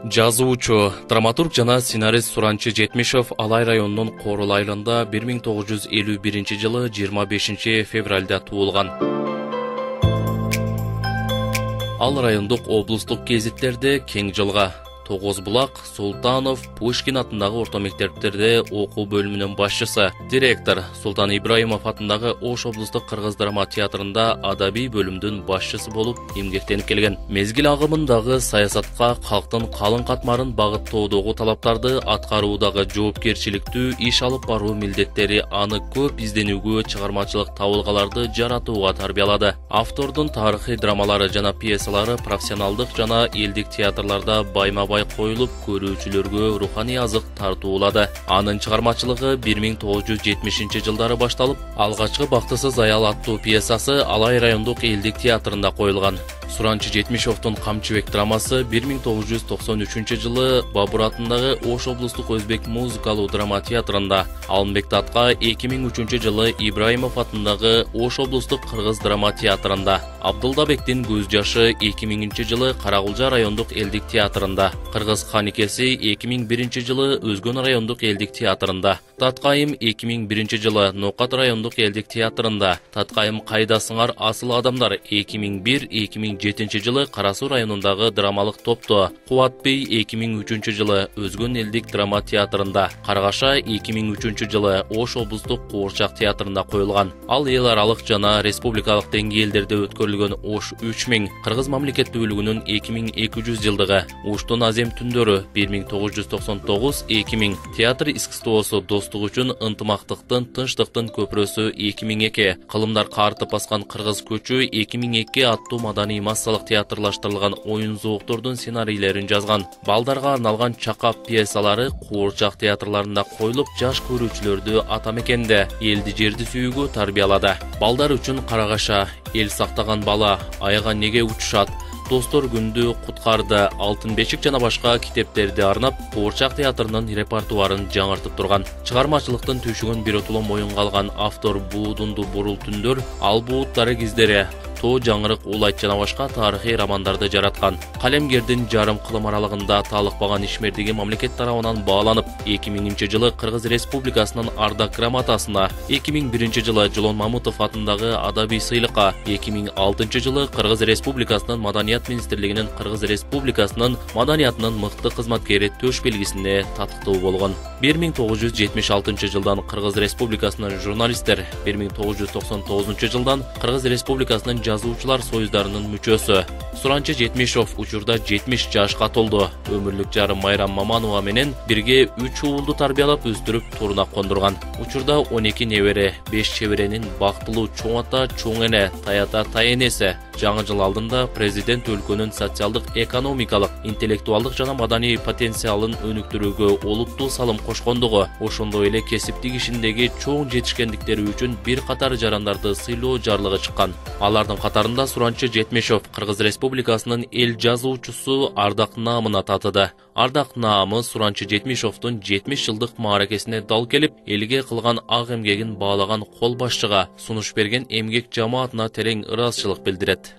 Жазуучу, драматург жана сценарист Суранчы Жетмишев Алай районунун Корул айылында 1951 жылы 25 февралда туулган. Ал райондук облустук гезиттерде кең жылга Тоғозбулак, Султанов, Пушкин атындагы орто мектептерде окуу бөлүмүнүн башчысы, директор Султан Ибраимов атындагы Ош облустук кыргыз драма театрында адабий бөлүмдүн башчысы болуп эмгектенип келген. Мезгил агымындагы саясатка калктын калың катмарын багыттоодогу талаптарды аткаруудагы жоопкерчиликтүү иш алып баруу милдеттери аны көп изденүүгө, чыгармачылык табылгаларды жаратууга тарбиялады. Автордун тарыхый драмалары жана пьесалары профессионалдык жана элдик театрларда байма-бай коюлуп, көрүүчүлөргө руханий азык тартуулады. Анын чыгармачылыгы 1970 жылдары башталып, алгачкы Бактысыз аял аттуу пьесасы Алай райондук элдик театрында коюлган. Суранчы Жетмишевдун Камчыбек драмасы 1993 жылы Бабур атындагы Ош облустук өзбек музыкалуу драма театрында, Алмбек Татка 2003 жылы Ибраимов атындагы Ош облустук кыргыз драма театрында, Абдулдабектин Көз жашы 2000 жылы Карагулжа райондук элдик театрында, Кыргыз ханикеси 2001 жылы Өзгөн райондук элдик театрында, Таткайым 2001 жылы Нокат райондук элдик театрында, Таткайым Кайдасыңар асыл адамдар 2001-2007 жылы Карасу районундагы драмалык топто, Кубатбей 2003 жылы Өзгөн элдик драма театрында, Каргаша 2003 жылы Ош облустук Куурчак театрында коюлган. Ал эл аралык жана республикалык деңгээлдерде өткөрүлгөн Ош 3000, Кыргыз мамлекеттүүлүгүнүн 2200 жылдыгы, Оштун азем түндөрү 1999-2000, театр искусствосу достук үчүн ынтымактыктын, тынчтыктын көпүрөсү 2002, кылымдар картып баскан кыргыз көчү 2002 аттуу маданий массалык театрлаштырылган оюн зооктордун сценарийлерин жазган. Балдарга арналган чакап пьесалары Куурчак театрларында коюлуп, жаш көрүүчүлөрдү ата мекенде, элди жерди сүйүүгө тарбиялады. Балдар үчүн Карагаша, эл сактаган бала, аяга неге учушат, Достор күндү куткарды, Алтын бешик жана башка китептерди арнап, Куурчак театрынын репертуарын жаңыртып турган. Чыгармачылыктын түйшүгүн бир отулом оюнга алган автор Буудунду бурул түндөр, Ал бууттары кездери, Тоо жаңырык улайт жана башка тарыхый романдарды жараткан. Калемгердин жарым кылым аралыгында талыкпаган ишмердиги мамлекет тарабынан бааланып, 2000 жылы Кыргыз Республикасынын Ардак грамотасына, 2001 жылы Жолон Мамутов атындагы адабий сыйлыкка, 2006 жылы Кыргыз Республикасынын Маданият министрлигинин Кыргыз Республикасынын маданиятынын мыкты кызматкери төш белгисине татыктуу болгон. 1976 жылдан Кыргыз Республикасынын журналисттер, 1999 жылдан Кыргыз Республикасынын жазуучулар союздарынын мүчөсү. Суранчы Жетмишев учурда 70 жашка толду. Өмүрлүк жарым Майрам Маманова менен бирге 3 уулду тарбиялап өстүрүп туруна кондурган. Учурда 12 небере, 5 чеберенин бактылуу чоң ата, чоң эне, таята тайенеси. Жаңы жыл алдында президент өлкөнүн социалдык, экономикалык, интеллектуалдык жана маданий потенциалын өнүктүрүүгө олуттуу салым кошкондугу, ошондой эле кесиптик ишиндеги чоң жетишкендиктери үчүн бир катар жарандарды сыйлоо жарлыгы чыккан. Алардын катарында Суранчы Жетмишев Кыргыз Республикасынын эл жазуучусу Ардак наамына татыды. Ардак наамы Суранчы Жетмишевдун 70 жылдык мааракесине дал келип, элге кылган ак эмгегин баалаган кол башчыга, сунуш берген эмгек жамаатына терең ыраазычылык билдирет.